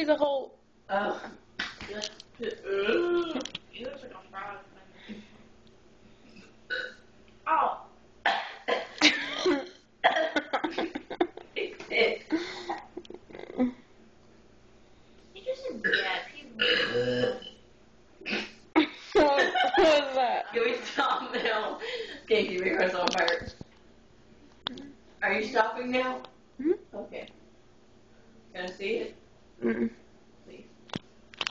see the whole. Ugh. He looks like a frog. Oh. He just said yes. What was that? Can we stop now? Casey, make us on fire. Are you stopping now?